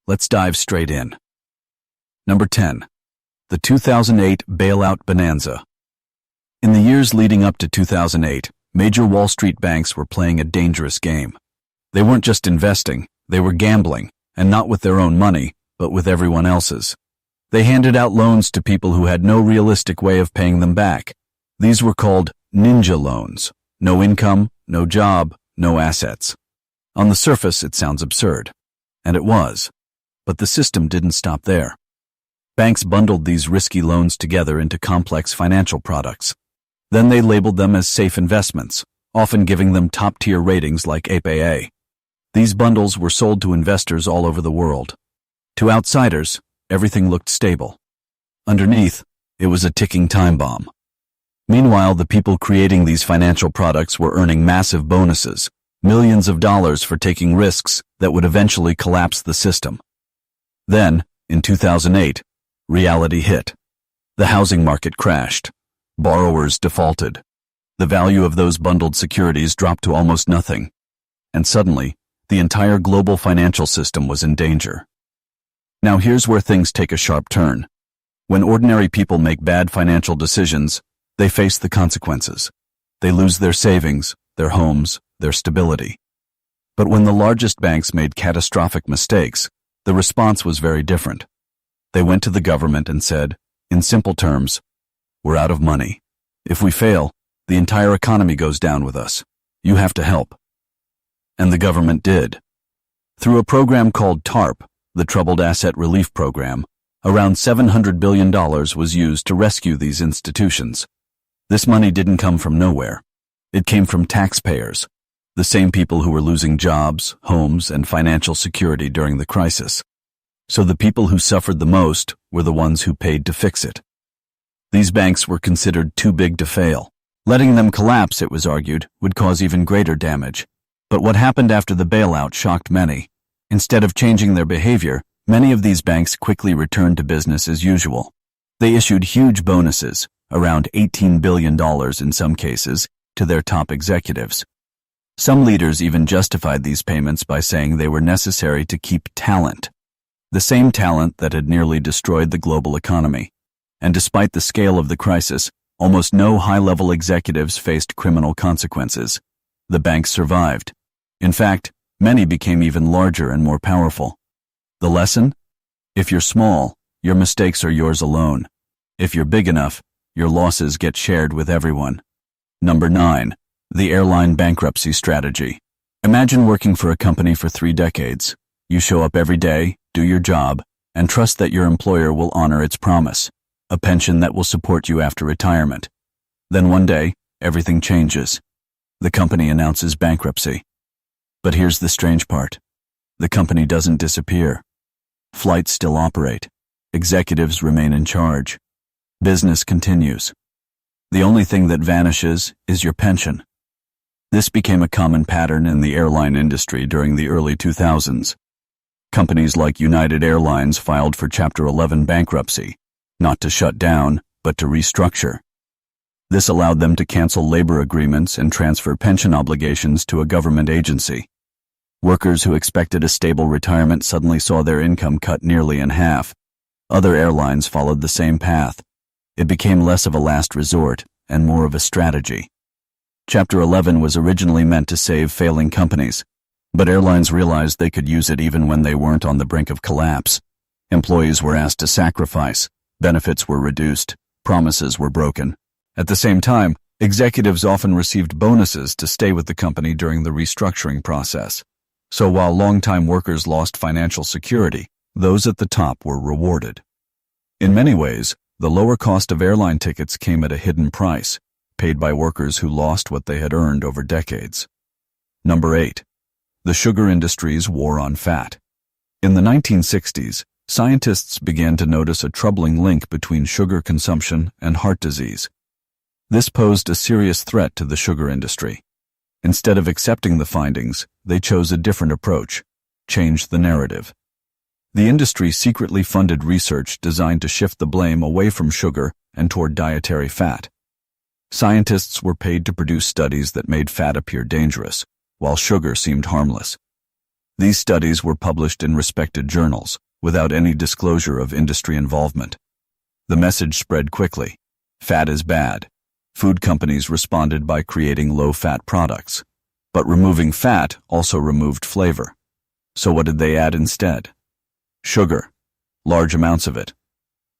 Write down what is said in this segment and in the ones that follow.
Let's dive straight in. Number 10. The 2008 Bailout Bonanza. In the years leading up to 2008, major Wall Street banks were playing a dangerous game. They weren't just investing, they were gambling, and not with their own money, but with everyone else's. They handed out loans to people who had no realistic way of paying them back. These were called ninja loans. No income, no job, no assets. On the surface, it sounds absurd. And it was. But the system didn't stop there. Banks bundled these risky loans together into complex financial products. Then they labeled them as safe investments, often giving them top-tier ratings like AAA. These bundles were sold to investors all over the world. To outsiders, everything looked stable. Underneath, it was a ticking time bomb. Meanwhile, the people creating these financial products were earning massive bonuses, millions of dollars for taking risks that would eventually collapse the system. Then, in 2008, reality hit. The housing market crashed. Borrowers defaulted. The value of those bundled securities dropped to almost nothing. And suddenly, the entire global financial system was in danger. Now here's where things take a sharp turn. When ordinary people make bad financial decisions, they face the consequences. They lose their savings, their homes, their stability. But when the largest banks made catastrophic mistakes, the response was very different. They went to the government and said, in simple terms, "We're out of money. If we fail, the entire economy goes down with us. You have to help." And the government did. Through a program called TARP, the Troubled Asset Relief Program, around $700 billion was used to rescue these institutions. This money didn't come from nowhere. It came from taxpayers, the same people who were losing jobs, homes, and financial security during the crisis. So the people who suffered the most were the ones who paid to fix it. These banks were considered too big to fail. Letting them collapse, it was argued, would cause even greater damage. But what happened after the bailout shocked many. Instead of changing their behavior, many of these banks quickly returned to business as usual. They issued huge bonuses, around $18 billion in some cases, to their top executives. Some leaders even justified these payments by saying they were necessary to keep talent. The same talent that had nearly destroyed the global economy. And despite the scale of the crisis, almost no high-level executives faced criminal consequences. The banks survived. In fact, many became even larger and more powerful. The lesson? If you're small, your mistakes are yours alone. If you're big enough, your losses get shared with everyone. Number 9. The airline bankruptcy strategy. Imagine working for a company for 3 decades. You show up every day, do your job, and trust that your employer will honor its promise, a pension that will support you after retirement. Then one day, everything changes. The company announces bankruptcy. But here's the strange part. The company doesn't disappear. Flights still operate. Executives remain in charge. Business continues. The only thing that vanishes is your pension. This became a common pattern in the airline industry during the early 2000s. Companies like United Airlines filed for Chapter 11 bankruptcy, not to shut down, but to restructure. This allowed them to cancel labor agreements and transfer pension obligations to a government agency. Workers who expected a stable retirement suddenly saw their income cut nearly in half. Other airlines followed the same path. It became less of a last resort and more of a strategy. Chapter 11 was originally meant to save failing companies, but airlines realized they could use it even when they weren't on the brink of collapse. Employees were asked to sacrifice, benefits were reduced, promises were broken. At the same time, executives often received bonuses to stay with the company during the restructuring process. So while longtime workers lost financial security, those at the top were rewarded. In many ways, the lower cost of airline tickets came at a hidden price, paid by workers who lost what they had earned over decades. Number 8. The sugar industry's war on fat. In the 1960s, scientists began to notice a troubling link between sugar consumption and heart disease. This posed a serious threat to the sugar industry. Instead of accepting the findings, they chose a different approach, changed the narrative. The industry secretly funded research designed to shift the blame away from sugar and toward dietary fat. Scientists were paid to produce studies that made fat appear dangerous, while sugar seemed harmless. These studies were published in respected journals, without any disclosure of industry involvement. The message spread quickly. Fat is bad. Food companies responded by creating low-fat products. But removing fat also removed flavor. So what did they add instead? Sugar. Large amounts of it.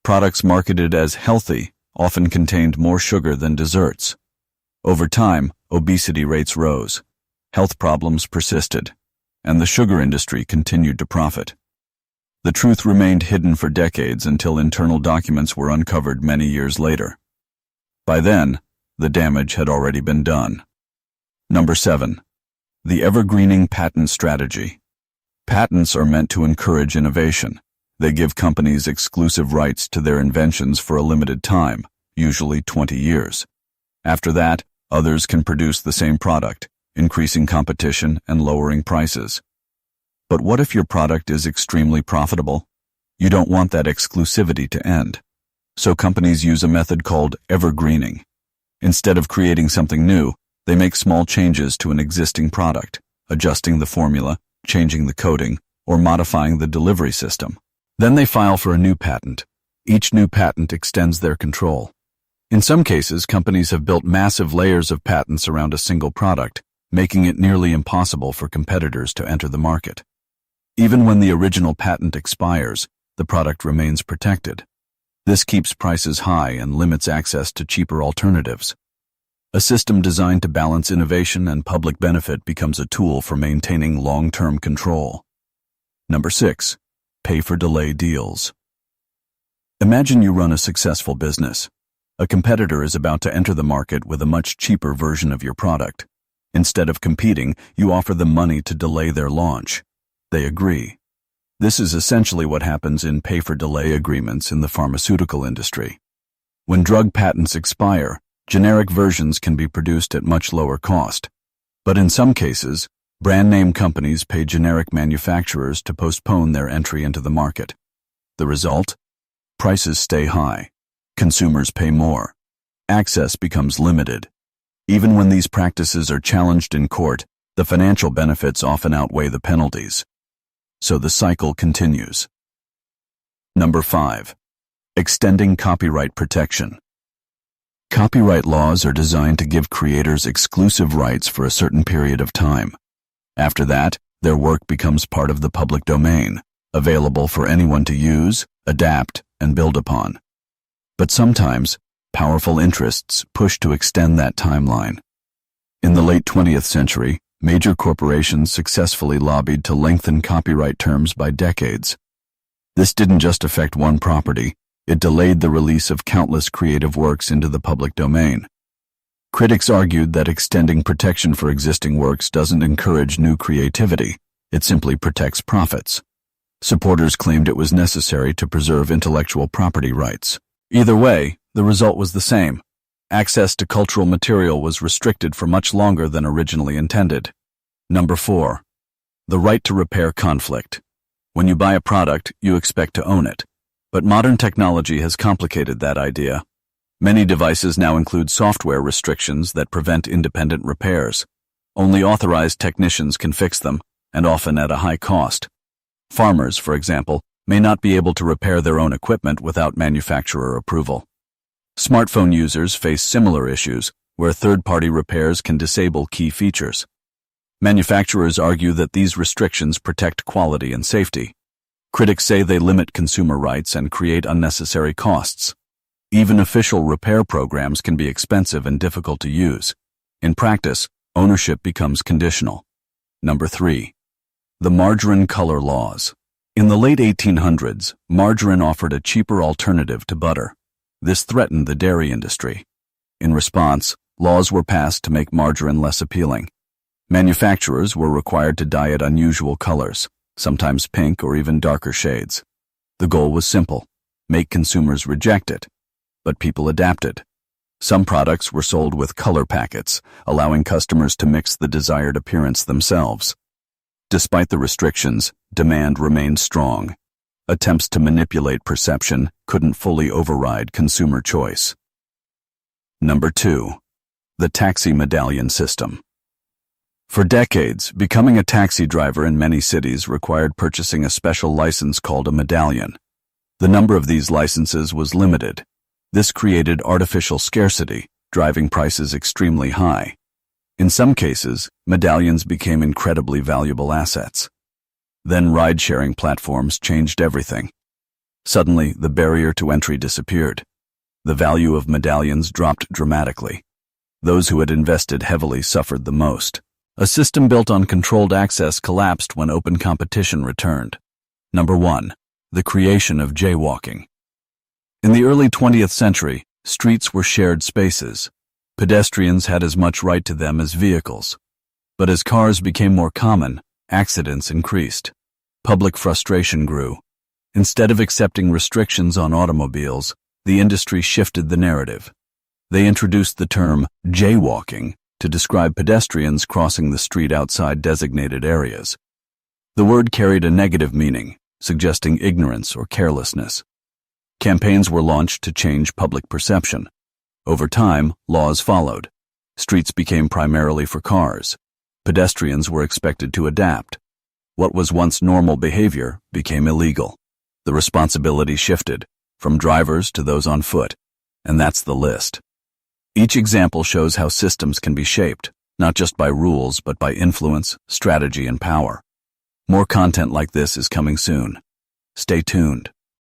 Products marketed as healthy often contained more sugar than desserts. Over time, obesity rates rose. Health problems persisted. And the sugar industry continued to profit. The truth remained hidden for decades until internal documents were uncovered many years later. By then, the damage had already been done. Number 7. The evergreening patent strategy. Patents are meant to encourage innovation. They give companies exclusive rights to their inventions for a limited time, usually 20 years. After that, others can produce the same product, increasing competition and lowering prices. But what if your product is extremely profitable? You don't want that exclusivity to end. So companies use a method called evergreening. Instead of creating something new, they make small changes to an existing product, adjusting the formula, changing the coding, or modifying the delivery system. Then they file for a new patent. Each new patent extends their control. In some cases, companies have built massive layers of patents around a single product, making it nearly impossible for competitors to enter the market. Even when the original patent expires, the product remains protected. This keeps prices high and limits access to cheaper alternatives. A system designed to balance innovation and public benefit becomes a tool for maintaining long-term control. Number 6. Pay-for-delay deals. Imagine you run a successful business. A competitor is about to enter the market with a much cheaper version of your product. Instead of competing, you offer them money to delay their launch. They agree. This is essentially what happens in pay-for-delay agreements in the pharmaceutical industry. When drug patents expire, generic versions can be produced at much lower cost. But in some cases, brand-name companies pay generic manufacturers to postpone their entry into the market. The result? Prices stay high. Consumers pay more. Access becomes limited. Even when these practices are challenged in court, the financial benefits often outweigh the penalties. So the cycle continues. Number 5. Extending copyright protection. Copyright laws are designed to give creators exclusive rights for a certain period of time. After that, their work becomes part of the public domain, available for anyone to use, adapt, and build upon. But sometimes, powerful interests push to extend that timeline. In the late 20th century, major corporations successfully lobbied to lengthen copyright terms by decades. This didn't just affect one property, it delayed the release of countless creative works into the public domain. Critics argued that extending protection for existing works doesn't encourage new creativity, it simply protects profits. Supporters claimed it was necessary to preserve intellectual property rights. Either way, the result was the same. Access to cultural material was restricted for much longer than originally intended. Number 4. The right to repair conflict. When you buy a product, you expect to own it. But modern technology has complicated that idea. Many devices now include software restrictions that prevent independent repairs. Only authorized technicians can fix them, and often at a high cost. Farmers, for example, may not be able to repair their own equipment without manufacturer approval. Smartphone users face similar issues, where third-party repairs can disable key features. Manufacturers argue that these restrictions protect quality and safety. Critics say they limit consumer rights and create unnecessary costs. Even official repair programs can be expensive and difficult to use. In practice, ownership becomes conditional. Number 3. The margarine color laws. In the late 1800s, margarine offered a cheaper alternative to butter. This threatened the dairy industry. In response, laws were passed to make margarine less appealing. Manufacturers were required to dye it unusual colors, sometimes pink or even darker shades. The goal was simple: make consumers reject it. But people adapted. Some products were sold with color packets, allowing customers to mix the desired appearance themselves. Despite the restrictions, demand remained strong. Attempts to manipulate perception couldn't fully override consumer choice. Number 2. The taxi medallion system. For decades, becoming a taxi driver in many cities required purchasing a special license called a medallion. The number of these licenses was limited. This created artificial scarcity, driving prices extremely high. In some cases, medallions became incredibly valuable assets. Then ride-sharing platforms changed everything. Suddenly, the barrier to entry disappeared. The value of medallions dropped dramatically. Those who had invested heavily suffered the most. A system built on controlled access collapsed when open competition returned. Number 1. The creation of jaywalking. In the early 20th century, streets were shared spaces. Pedestrians had as much right to them as vehicles. But as cars became more common, accidents increased. Public frustration grew. Instead of accepting restrictions on automobiles, the industry shifted the narrative. They introduced the term jaywalking to describe pedestrians crossing the street outside designated areas. The word carried a negative meaning, suggesting ignorance or carelessness. Campaigns were launched to change public perception. Over time, laws followed. Streets became primarily for cars. Pedestrians were expected to adapt. What was once normal behavior became illegal. The responsibility shifted, from drivers to those on foot, and that's the list. Each example shows how systems can be shaped, not just by rules but by influence, strategy, and power. More content like this is coming soon. Stay tuned.